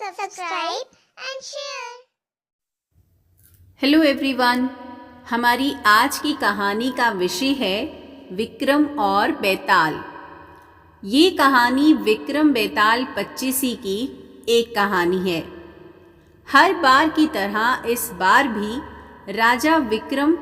subscribe and share. Hello everyone, हमारी आज की कहानी का विषय है विक्रम और बेताल। ये कहानी विक्रम बेताल पच्चीसी की एक कहानी है। हर बार की तरह इस बार भी राजा विक्रम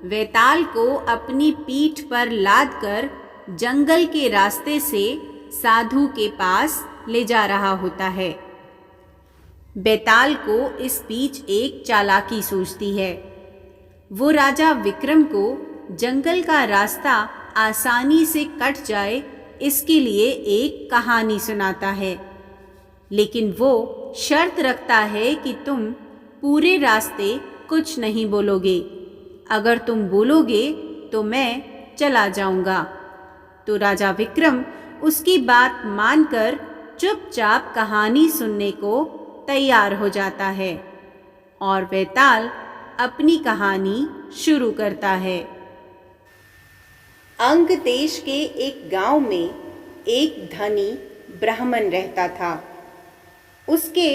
बेताल को अपनी पीठ पर लादकर जंगल के रास्ते से साधु के पास ले जा रहा होता है। बेताल को इस बीच एक चालाकी सूझती है। वो राजा विक्रम को जंगल का रास्ता आसानी से कट जाए इसके लिए एक कहानी सुनाता है, लेकिन वो शर्त रखता है कि तुम पूरे रास्ते कुछ नहीं बोलोगे। अगर तुम बोलोगे तो मैं चला जाऊंगा। तो राजा विक्रम उसकी बात मानकर चुपचाप कहानी सुनने को तैयार हो जाता है और बेताल अपनी कहानी शुरू करता है। अंग देश के एक गांव में एक धनी ब्राह्मण रहता था। उसके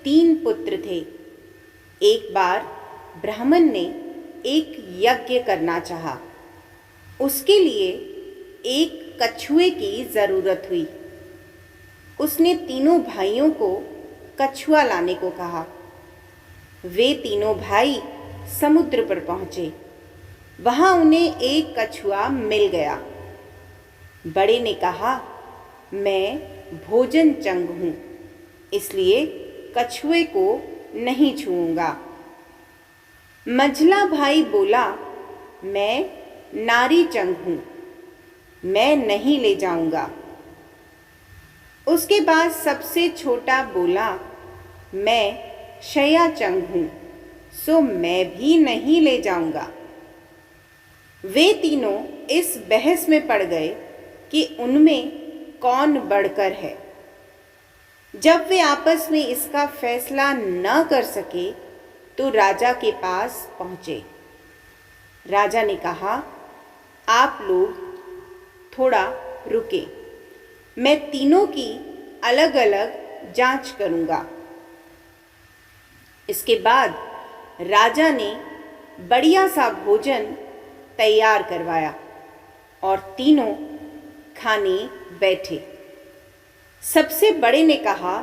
3 पुत्र थे। एक बार ब्राह्मण ने एक यज्ञ करना चाहा। उसके लिए एक कछुए की ज़रूरत हुई। उसने तीनों भाइयों को कछुआ लाने को कहा। वे तीनों भाई समुद्र पर पहुंचे। वहां उन्हें एक कछुआ मिल गया। बड़े ने कहा, मैं भोजन चंग हूं, इसलिए कछुए को नहीं छूऊंगा। मझला भाई बोला, मैं नारी चंग हूं, मैं नहीं ले जाऊंगा। उसके बाद सबसे छोटा बोला, मैं शया चंग हूं, सो मैं भी नहीं ले जाऊंगा। वे तीनों इस बहस में पड़ गए कि उनमें कौन बढ़कर है। जब वे आपस में इसका फैसला न कर सके तो राजा के पास पहुंचे। राजा ने कहा, आप लोग थोड़ा रुके, मैं तीनों की अलग अलग जांच करूंगा। इसके बाद राजा ने बढ़िया सा भोजन तैयार करवाया और तीनों खाने बैठे। सबसे बड़े ने कहा,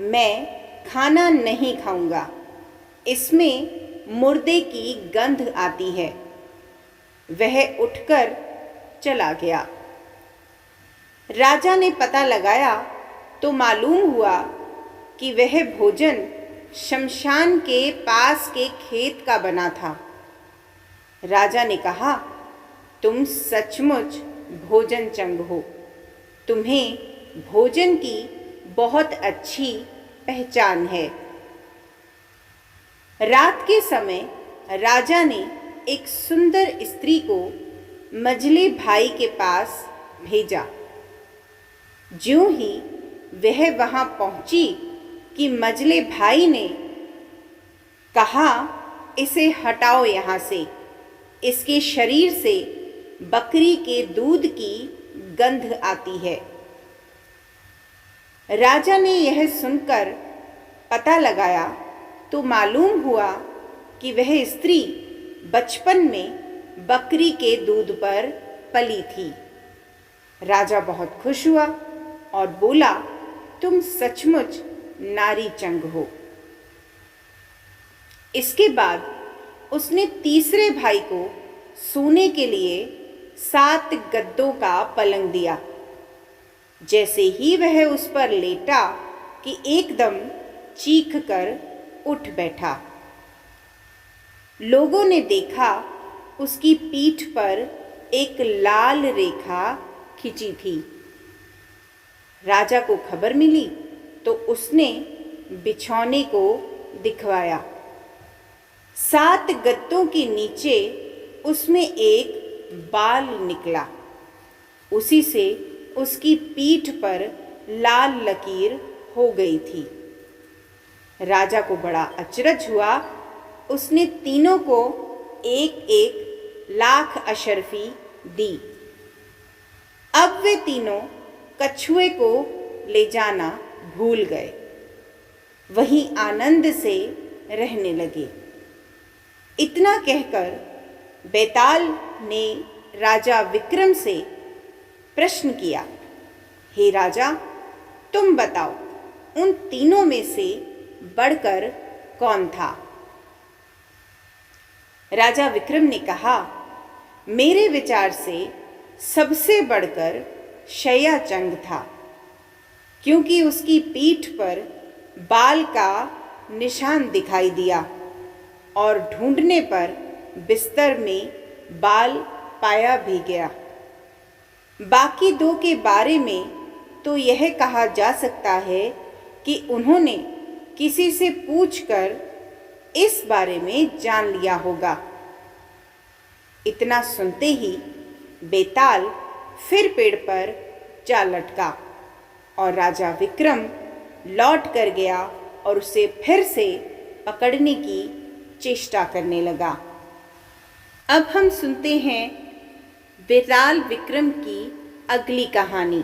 मैं खाना नहीं खाऊंगा, इसमें मुर्दे की गंध आती है। वह उठकर चला गया। राजा ने पता लगाया तो मालूम हुआ कि वह भोजन शमशान के पास के खेत का बना था। राजा ने कहा, तुम सचमुच भोजन चंग हो, तुम्हें भोजन की बहुत अच्छी पहचान है। रात के समय राजा ने एक सुंदर स्त्री को मझले भाई के पास भेजा। ज्यों ही वह वहां पहुंची कि मझले भाई ने कहा, इसे हटाओ यहाँ से, इसके शरीर से बकरी के दूध की गंध आती है। राजा ने यह सुनकर पता लगाया तो मालूम हुआ कि वह स्त्री बचपन में बकरी के दूध पर पली थी। राजा बहुत खुश हुआ और बोला, तुम सचमुच नारी चंग हो। इसके बाद उसने तीसरे भाई को सोने के लिए 7 गद्दों का पलंग दिया। जैसे ही वह उस पर लेटा कि एकदम चीख कर उठ बैठा। लोगों ने देखा उसकी पीठ पर एक लाल रेखा खिंची थी। राजा को खबर मिली तो उसने बिछौने को दिखवाया। 7 गद्दों के नीचे उसमें एक बाल निकला। उसी से उसकी पीठ पर लाल लकीर हो गई थी। राजा को बड़ा अचरज हुआ। उसने तीनों को 1-1 लाख अशर्फी दी। अब वे तीनों कछुए को ले जाना भूल गए। वहीं आनंद से रहने लगे। इतना कहकर बेताल ने राजा विक्रम से प्रश्न किया, हे राजा, तुम बताओ, उन तीनों में से बढ़कर कौन था? राजा विक्रम ने कहा, मेरे विचार से सबसे बढ़कर शयाचंग था, क्योंकि उसकी पीठ पर बाल का निशान दिखाई दिया और ढूंढने पर बिस्तर में बाल पाया भी गया। बाकी दो के बारे में तो यह कहा जा सकता है कि उन्होंने किसी से पूछकर इस बारे में जान लिया होगा। इतना सुनते ही बेताल फिर पेड़ पर जा लटका और राजा विक्रम लौट कर गया और उसे फिर से पकड़ने की चेष्टा करने लगा। अब हम सुनते हैं बेताल विक्रम की अगली कहानी।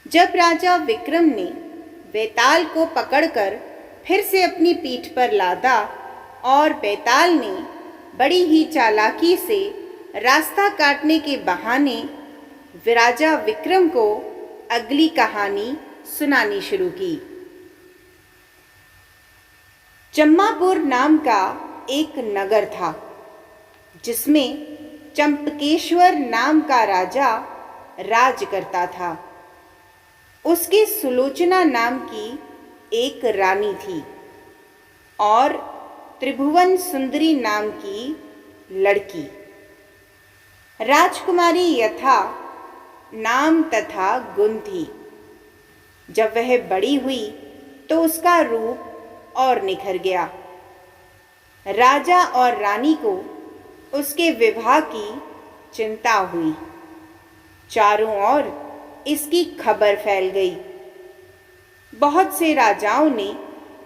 जब राजा विक्रम ने बेताल को पकड़कर फिर से अपनी पीठ पर लादा और बेताल ने बड़ी ही चालाकी से रास्ता काटने के बहाने राजा विक्रम को अगली कहानी सुनानी शुरू की। चम्मापुर नाम का एक नगर था, जिसमें चंपकेश्वर नाम का राजा राज करता था। उसकी सुलोचना नाम की एक रानी थी और त्रिभुवन सुंदरी नाम की लड़की। राजकुमारी यथा नाम तथा गुण थी। जब वह बड़ी हुई तो उसका रूप और निखर गया। राजा और रानी को उसके विवाह की चिंता हुई। चारों ओर इसकी खबर फैल गई। बहुत से राजाओं ने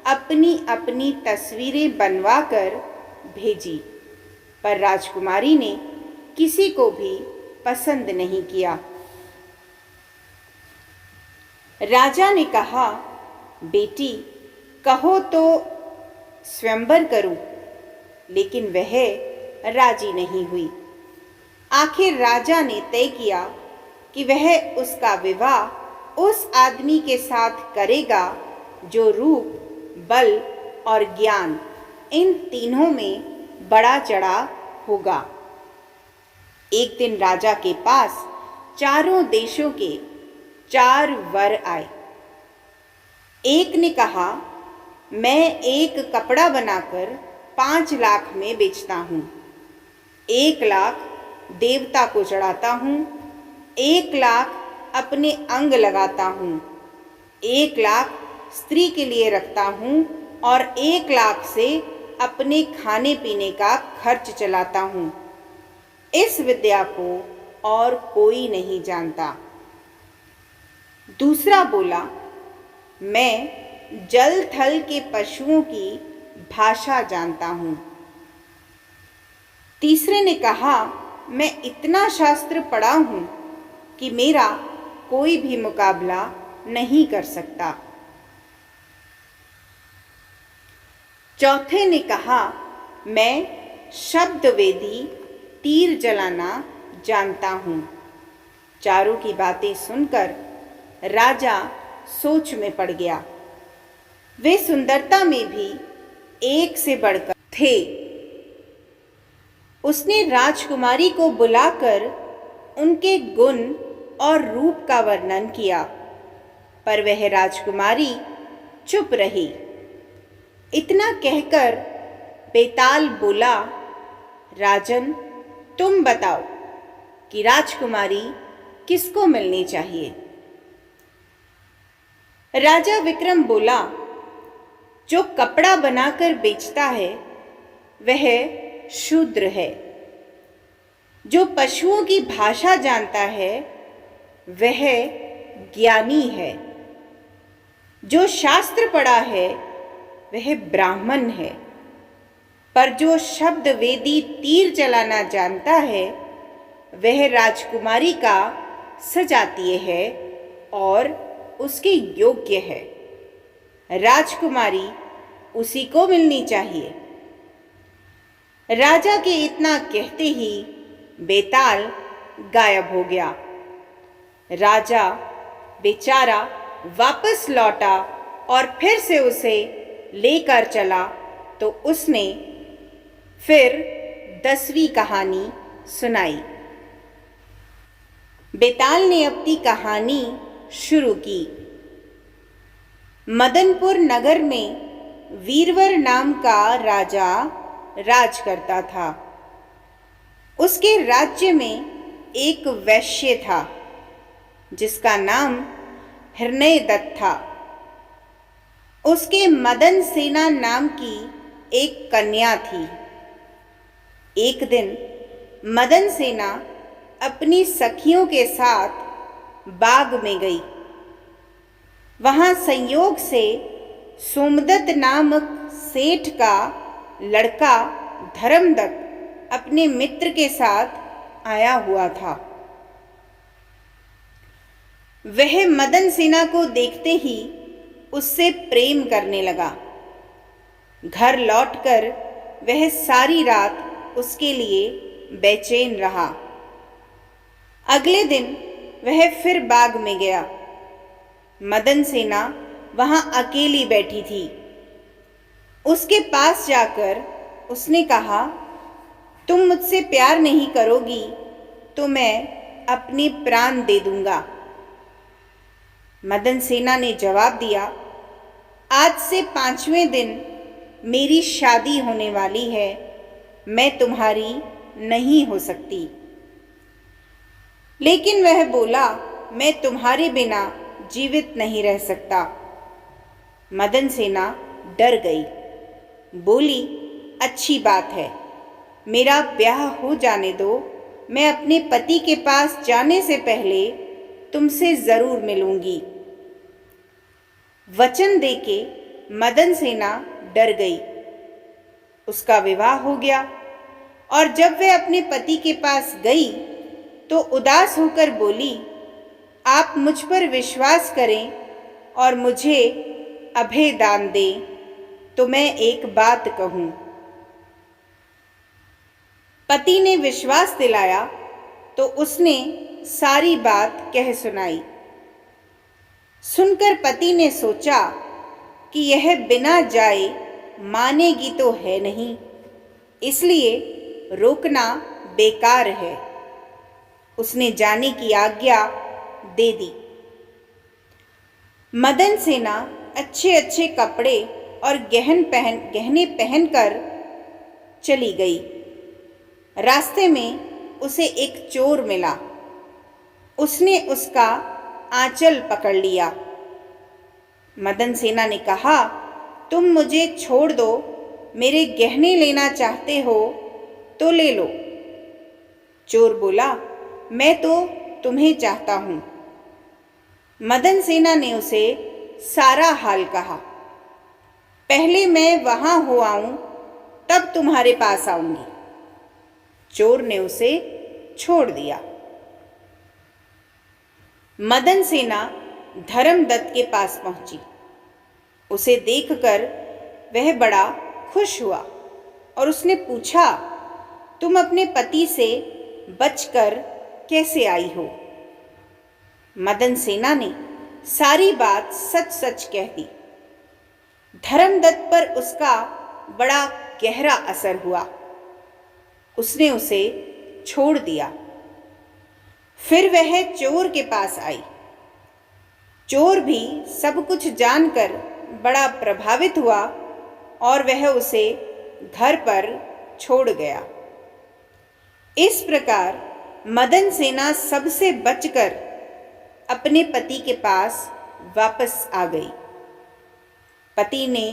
अपनी अपनी तस्वीरें बनवाकर भेजी, पर राजकुमारी ने किसी को भी पसंद नहीं किया। राजा ने कहा, बेटी, कहो तो स्वयंवर करूं, लेकिन वह राजी नहीं हुई। आखिर राजा ने तय किया कि वह उसका विवाह उस आदमी के साथ करेगा जो रूप, बल और ज्ञान इन तीनों में बड़ा चढ़ा होगा। एक दिन राजा के पास चारों देशों के 4 वर आए। एक ने कहा, मैं एक कपड़ा बनाकर 5 लाख में बेचता हूँ। 1 लाख देवता को चढ़ाता हूँ, 1 लाख अपने अंग लगाता हूँ, 1 लाख स्त्री के लिए रखता हूँ और 1 लाख से अपने खाने पीने का खर्च चलाता हूँ। इस विद्या को और कोई नहीं जानता। दूसरा बोला, मैं जल थल के पशुओं की भाषा जानता हूँ। तीसरे ने कहा, मैं इतना शास्त्र पढ़ा हूँ कि मेरा कोई भी मुकाबला नहीं कर सकता। चौथे ने कहा, मैं शब्द वेदी तीर जलाना जानता हूँ। चारों की बातें सुनकर राजा सोच में पड़ गया। वे सुंदरता में भी एक से बढ़कर थे। उसने राजकुमारी को बुलाकर उनके गुण और रूप का वर्णन किया, पर वह राजकुमारी चुप रही। इतना कहकर बेताल बोला, राजन, तुम बताओ कि राजकुमारी किसको मिलनी चाहिए? राजा विक्रम बोला, जो कपड़ा बनाकर बेचता है वह शूद्र है। जो पशुओं की भाषा जानता है वह ज्ञानी है। जो शास्त्र पढ़ा है वह ब्राह्मण है। पर जो शब्द वेदी तीर चलाना जानता है वह राजकुमारी का सजातीय है और उसके योग्य है। राजकुमारी उसी को मिलनी चाहिए। राजा के इतना कहते ही बेताल गायब हो गया। राजा बेचारा वापस लौटा और फिर से उसे लेकर चला तो उसने फिर 10वीं कहानी सुनाई। बेताल ने अपनी कहानी शुरू की। मदनपुर नगर में वीरवर नाम का राजा राज करता था। उसके राज्य में एक वैश्य था जिसका नाम हिरण्यदत्त था। उसके मदन सेना नाम की एक कन्या थी। एक दिन मदन सेना अपनी सखियों के साथ बाग में गई। वहां संयोग से सोमदत्त नामक सेठ का लड़का धर्मदत्त अपने मित्र के साथ आया हुआ था। वह मदन सेना को देखते ही उससे प्रेम करने लगा। घर लौटकर वह सारी रात उसके लिए बेचैन रहा। अगले दिन वह फिर बाग में गया। मदन सेना वहां अकेली बैठी थी। उसके पास जाकर उसने कहा, तुम मुझसे प्यार नहीं करोगी तो मैं अपने प्राण दे दूंगा। मदन सेना ने जवाब दिया, आज से 5वें दिन मेरी शादी होने वाली है, मैं तुम्हारी नहीं हो सकती। लेकिन वह बोला, मैं तुम्हारे बिना जीवित नहीं रह सकता। मदन सेना डर गई। बोली, अच्छी बात है, मेरा ब्याह हो जाने दो। मैं अपने पति के पास जाने से पहले तुमसे जरूर मिलूंगी। वचन देके मदन सेना डर गई। उसका विवाह हो गया और जब वह अपने पति के पास गई तो उदास होकर बोली, आप मुझ पर विश्वास करें और मुझे अभय दान दें तो मैं एक बात कहूं। पति ने विश्वास दिलाया तो उसने सारी बात कह सुनाई। सुनकर पति ने सोचा कि यह बिना जाए मानेगी तो है नहीं, इसलिए रोकना बेकार है। उसने जाने की आज्ञा दे दी। मदन सेना अच्छे अच्छे कपड़े और गहने पहनकर चली गई। रास्ते में उसे एक चोर मिला। उसने उसका आंचल पकड़ लिया। मदन सेना ने कहा, तुम मुझे छोड़ दो, मेरे गहने लेना चाहते हो तो ले लो। चोर बोला, मैं तो तुम्हें चाहता हूं। मदन सेना ने उसे सारा हाल कहा। पहले मैं वहां हो आऊं तब तुम्हारे पास आऊंगी। चोर ने उसे छोड़ दिया। मदन सेना धर्मदत्त के पास पहुंची। उसे देखकर वह बड़ा खुश हुआ और उसने पूछा, तुम अपने पति से बचकर कैसे आई हो? मदन सेना ने सारी बात सच सच कह दी। धर्मदत्त पर उसका बड़ा गहरा असर हुआ। उसने उसे छोड़ दिया। फिर वह चोर के पास आई। चोर भी सब कुछ जानकर बड़ा प्रभावित हुआ और वह उसे घर पर छोड़ गया। इस प्रकार मदन सेना सबसे बचकर अपने पति के पास वापस आ गई। पति ने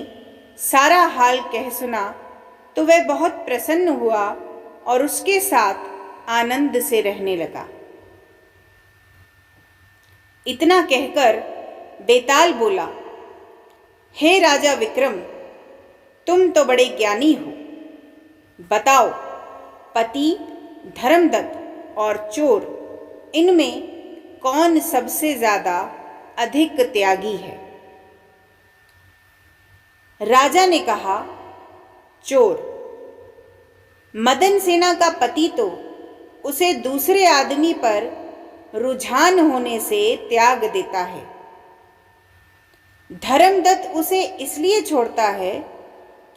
सारा हाल कह सुना तो वह बहुत प्रसन्न हुआ और उसके साथ आनंद से रहने लगा। इतना कहकर बेताल बोला, हे राजा विक्रम, तुम तो बड़े ज्ञानी हो। बताओ, पति, धर्मदत्त और चोर, इनमें कौन सबसे ज्यादा अधिक त्यागी है? राजा ने कहा, चोर। मदन सेना का पति तो उसे दूसरे आदमी पर रुझान होने से त्याग देता है। धर्मदत्त उसे इसलिए छोड़ता है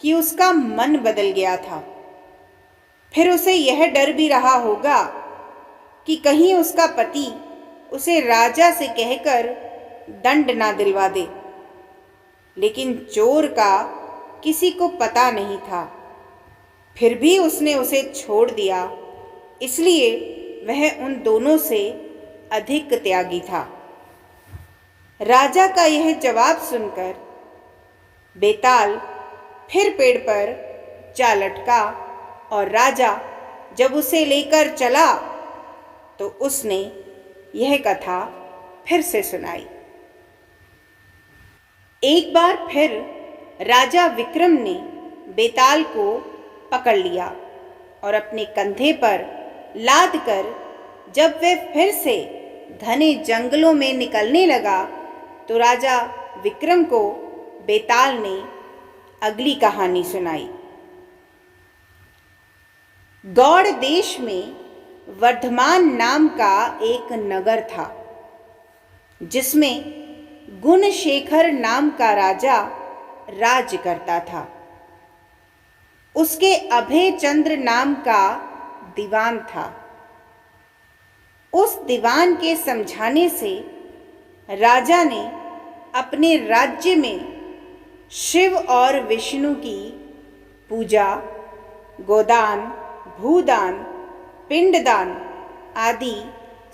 कि उसका मन बदल गया था। फिर उसे यह डर भी रहा होगा कि कहीं उसका पति उसे राजा से कहकर दंड ना दिलवा दे। लेकिन चोर का किसी को पता नहीं था। फिर भी उसने उसे छोड़ दिया, इसलिए वह उन दोनों से अधिक त्यागी था। राजा का यह जवाब सुनकर बेताल फिर पेड़ पर जा लटका और राजा जब उसे लेकर चला तो उसने यह कथा फिर से सुनाई। एक बार फिर राजा विक्रम ने बेताल को पकड़ लिया और अपने कंधे पर लाद कर जब वह फिर से घने जंगलों में निकलने लगा तो राजा विक्रम को बेताल ने अगली कहानी सुनाई। गौड़ देश में वर्धमान नाम का एक नगर था, जिसमें गुणशेखर नाम का राजा राज करता था। उसके अभय चंद्र नाम का दीवान था। उस दीवान के समझाने से राजा ने अपने राज्य में शिव और विष्णु की पूजा, गोदान, भूदान, पिंडदान आदि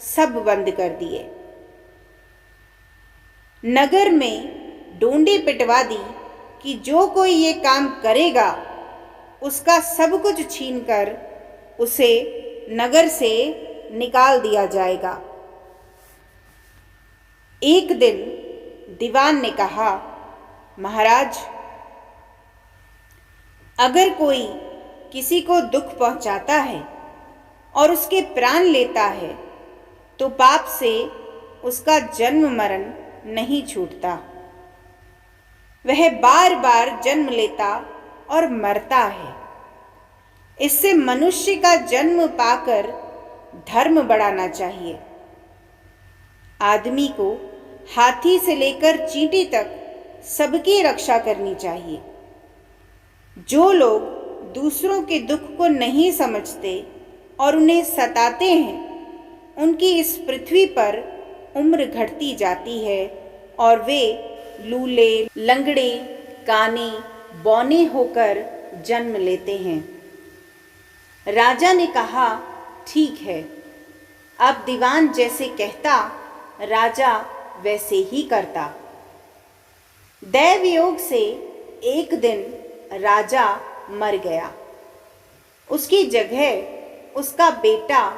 सब बंद कर दिए। नगर में डोंडी पिटवा दी कि जो कोई ये काम करेगा उसका सब कुछ छीनकर उसे नगर से निकाल दिया जाएगा। एक दिन दीवान ने कहा, महाराज, अगर कोई किसी को दुख पहुंचाता है और उसके प्राण लेता है तो पाप से उसका जन्म मरण नहीं छूटता। वह बार बार जन्म लेता और मरता है। इससे मनुष्य का जन्म पाकर धर्म बढ़ाना चाहिए। आदमी को हाथी से लेकर चींटी तक सबकी रक्षा करनी चाहिए। जो लोग दूसरों के दुख को नहीं समझते और उन्हें सताते हैं, उनकी इस पृथ्वी पर उम्र घटती जाती है और वे लूले, लंगड़े, काने, बौने होकर जन्म लेते हैं। राजा ने कहा, ठीक है। अब दीवान जैसे कहता राजा वैसे ही करता। दैव योग से एक दिन राजा मर गया। उसकी जगह उसका बेटा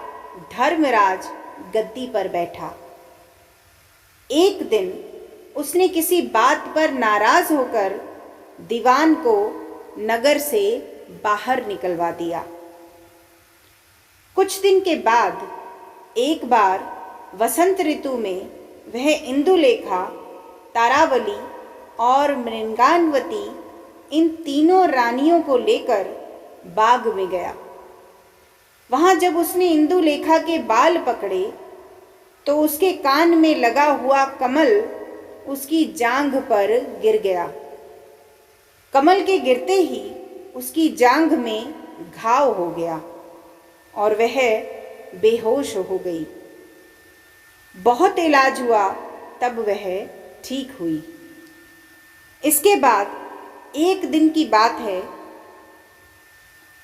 धर्मराज गद्दी पर बैठा। एक दिन उसने किसी बात पर नाराज होकर दीवान को नगर से बाहर निकलवा दिया। कुछ दिन के बाद एक बार वसंत ऋतु में वह इंदुलेखा, तारावली और मृंगानवती इन तीनों रानियों को लेकर बाग में गया। वहां जब उसने इंदुलेखा के बाल पकड़े तो उसके कान में लगा हुआ कमल उसकी जांघ पर गिर गया। कमल के गिरते ही उसकी जांघ में घाव हो गया और वह बेहोश हो गई। बहुत इलाज हुआ तब वह ठीक हुई। इसके बाद एक दिन की बात है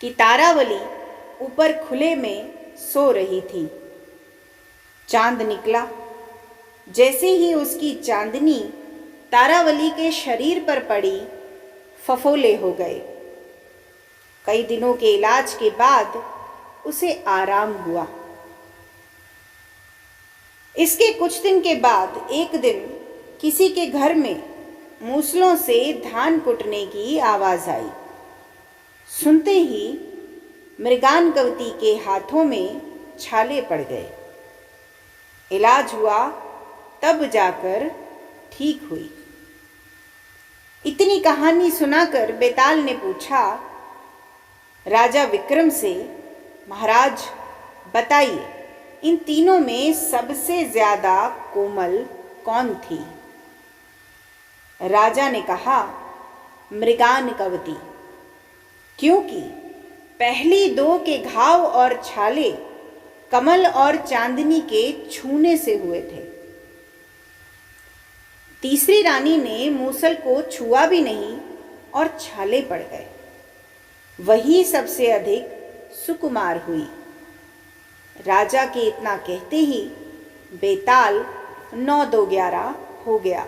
कि तारावली ऊपर खुले में सो रही थी। चांद निकला। जैसे ही उसकी चांदनी तारावली के शरीर पर पड़ी, फफोले हो गए। कई दिनों के इलाज के बाद उसे आराम हुआ। इसके कुछ दिन के बाद एक दिन किसी के घर में मूसलों से धान कुटने की आवाज आई। सुनते ही मृगानकवती के हाथों में छाले पड़ गए। इलाज हुआ तब जाकर ठीक हुई। इतनी कहानी सुनाकर बेताल ने पूछा राजा विक्रम से, महाराज बताइए, इन तीनों में सबसे ज्यादा कोमल कौन थी? राजा ने कहा, मृगानकवती, क्योंकि पहली दो के घाव और छाले कमल और चांदनी के छूने से हुए थे। तीसरी रानी ने मूसल को छुआ भी नहीं और छाले पड़ गए, वही सबसे अधिक सुकुमार हुई। राजा के इतना कहते ही बेताल 9-2-11 हो गया।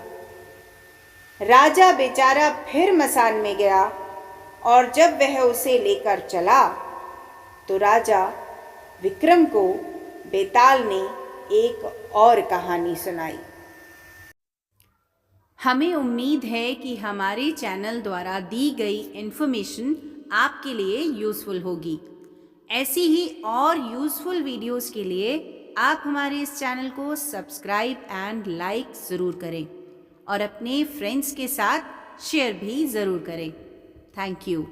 राजा बेचारा फिर मसान में गया और जब वह उसे लेकर चला तो राजा विक्रम को बेताल ने एक और कहानी सुनाई। हमें उम्मीद है कि हमारे चैनल द्वारा दी गई इन्फॉर्मेशन आपके लिए यूज़फुल होगी। ऐसी ही और यूज़फुल वीडियोस के लिए आप हमारे इस चैनल को सब्सक्राइब एंड लाइक ज़रूर करें और अपने फ्रेंड्स के साथ शेयर भी ज़रूर करें। Thank you.